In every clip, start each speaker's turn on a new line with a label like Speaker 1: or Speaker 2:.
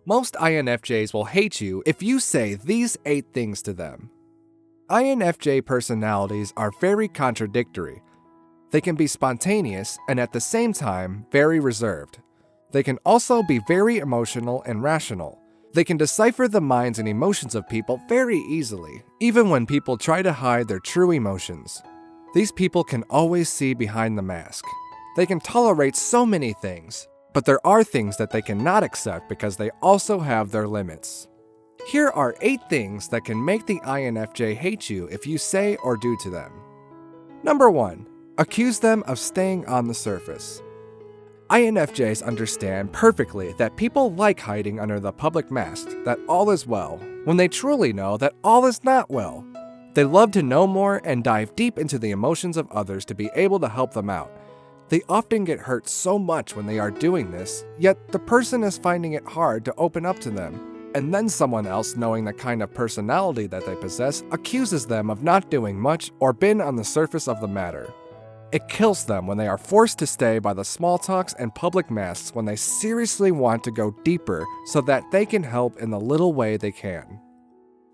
Speaker 1: Most INFJs will hate you if you say these 8 things to them. INFJ personalities are very contradictory. They can be spontaneous and at the same time very reserved. They can also be very emotional and rational. They can decipher the minds and emotions of people very easily, even when people try to hide their true emotions. These people can always see behind the mask. They can tolerate so many things, but there are things that they cannot accept because they also have their limits. Here are 8 things that can make the INFJ hate you if you say or do to them. Number 1. Accuse them of staying on the surface. INFJs understand perfectly that people like hiding under the public mask that all is well, when they truly know that all is not well. They love to know more and dive deep into the emotions of others to be able to help them out. They often get hurt so much when they are doing this, yet the person is finding it hard to open up to them. And then someone else, knowing the kind of personality that they possess, accuses them of not doing much or been on the surface of the matter. It kills them when they are forced to stay by the small talks and public masks when they seriously want to go deeper so that they can help in the little way they can.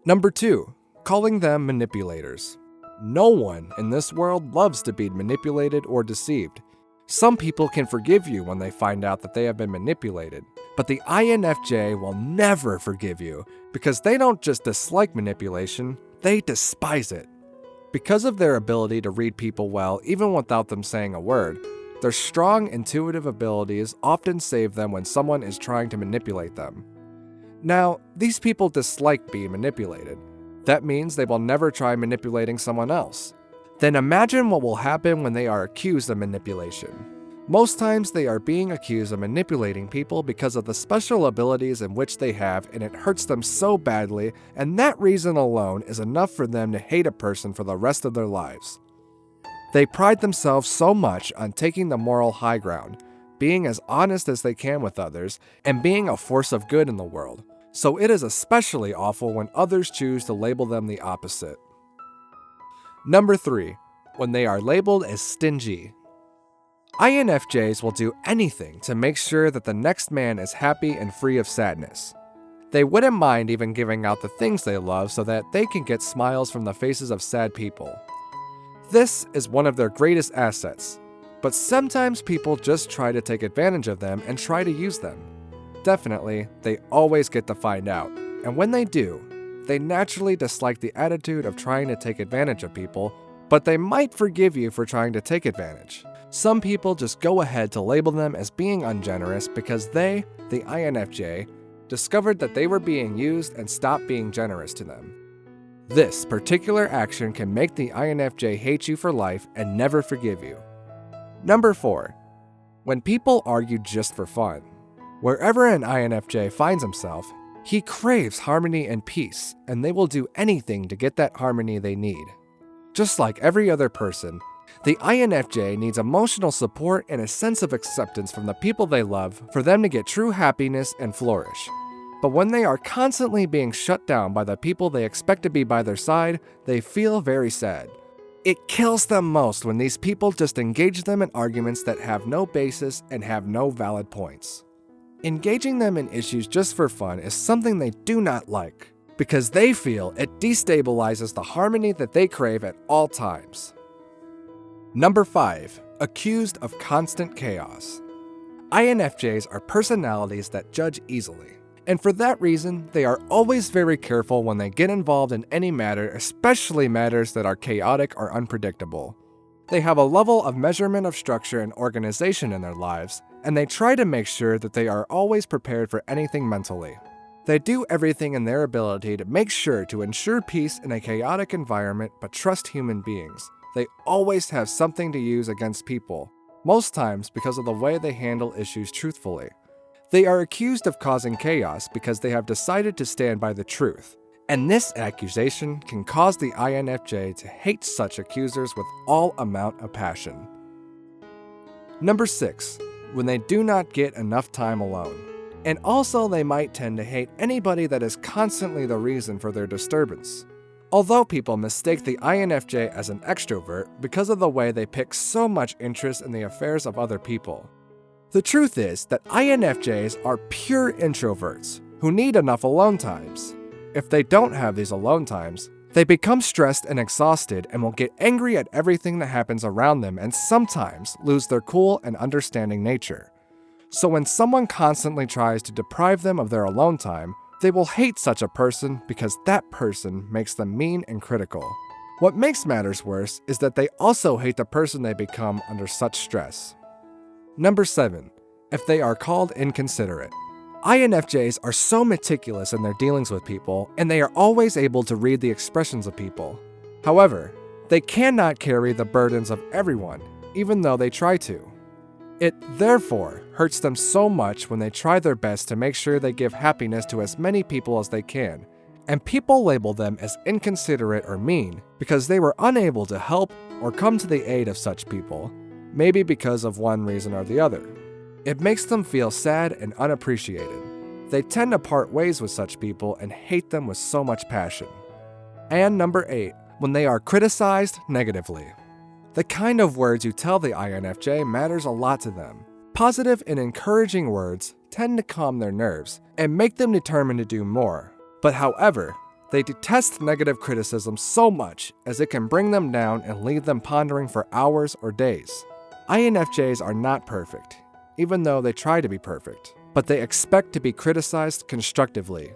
Speaker 1: Number 2. Calling them manipulators. No one in this world loves to be manipulated or deceived. Some people can forgive you when they find out that they have been manipulated, but the INFJ will never forgive you because they don't just dislike manipulation, they despise it. Because of their ability to read people well even without them saying a word, their strong intuitive abilities often save them when someone is trying to manipulate them. Now, these people dislike being manipulated. That means they will never try manipulating someone else. Then imagine what will happen when they are accused of manipulation. Most times they are being accused of manipulating people because of the special abilities in which they have, and it hurts them so badly, and that reason alone is enough for them to hate a person for the rest of their lives. They pride themselves so much on taking the moral high ground, being as honest as they can with others, and being a force of good in the world. So it is especially awful when others choose to label them the opposite. Number 3. When they are labeled as stingy. INFJs will do anything to make sure that the next man is happy and free of sadness. They wouldn't mind even giving out the things they love so that they can get smiles from the faces of sad people. This is one of their greatest assets, but sometimes people just try to take advantage of them and try to use them. Definitely, they always get to find out, and when they do, they naturally dislike the attitude of trying to take advantage of people, but they might forgive you for trying to take advantage. Some people just go ahead to label them as being ungenerous because they, the INFJ, discovered that they were being used and stopped being generous to them. This particular action can make the INFJ hate you for life and never forgive you. Number 4. When people argue just for fun. Wherever an INFJ finds himself, he craves harmony and peace, and they will do anything to get that harmony they need. Just like every other person, the INFJ needs emotional support and a sense of acceptance from the people they love for them to get true happiness and flourish. But when they are constantly being shut down by the people they expect to be by their side, they feel very sad. It kills them most when these people just engage them in arguments that have no basis and have no valid points. Engaging them in issues just for fun is something they do not like, because they feel it destabilizes the harmony that they crave at all times. Number 5. Accused of constant chaos. INFJs are personalities that judge easily, and for that reason, they are always very careful when they get involved in any matter, especially matters that are chaotic or unpredictable. They have a level of measurement of structure and organization in their lives, and they try to make sure that they are always prepared for anything mentally. They do everything in their ability to make sure to ensure peace in a chaotic environment but trust human beings. They always have something to use against people, most times because of the way they handle issues truthfully. They are accused of causing chaos because they have decided to stand by the truth, and this accusation can cause the INFJ to hate such accusers with all amount of passion. Number 6. When they do not get enough time alone. And also they might tend to hate anybody that is constantly the reason for their disturbance. Although people mistake the INFJ as an extrovert because of the way they pick so much interest in the affairs of other people. The truth is that INFJs are pure introverts. who need enough alone times. If they don't have these alone times, they become stressed and exhausted and will get angry at everything that happens around them and sometimes lose their cool and understanding nature. So when someone constantly tries to deprive them of their alone time, they will hate such a person because that person makes them mean and critical. What makes matters worse is that they also hate the person they become under such stress. Number 7. If they are called inconsiderate. INFJs are so meticulous in their dealings with people, and they are always able to read the expressions of people. However, they cannot carry the burdens of everyone, even though they try to. It, therefore, hurts them so much when they try their best to make sure they give happiness to as many people as they can, and people label them as inconsiderate or mean because they were unable to help or come to the aid of such people, maybe because of one reason or the other. It makes them feel sad and unappreciated. They tend to part ways with such people and hate them with so much passion. And number 8, when they are criticized negatively. The kind of words you tell the INFJ matters a lot to them. Positive and encouraging words tend to calm their nerves and make them determined to do more. But however, they detest negative criticism so much as it can bring them down and leave them pondering for hours or days. INFJs are not perfect, even though they try to be perfect, but they expect to be criticized constructively.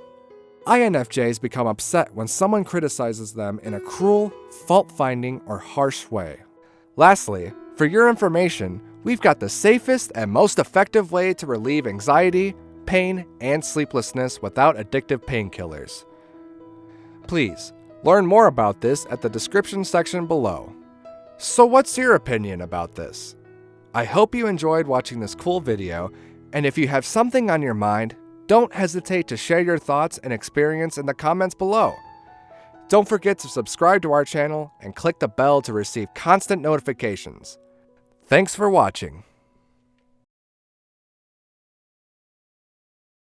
Speaker 1: INFJs become upset when someone criticizes them in a cruel, fault-finding, or harsh way. Lastly, for your information, we've got the safest and most effective way to relieve anxiety, pain, and sleeplessness without addictive painkillers. Please, learn more about this at the description section below. So what's your opinion about this? I hope you enjoyed watching this cool video, and if you have something on your mind, don't hesitate to share your thoughts and experience in the comments below. Don't forget to subscribe to our channel and click the bell to receive constant notifications. Thanks for watching.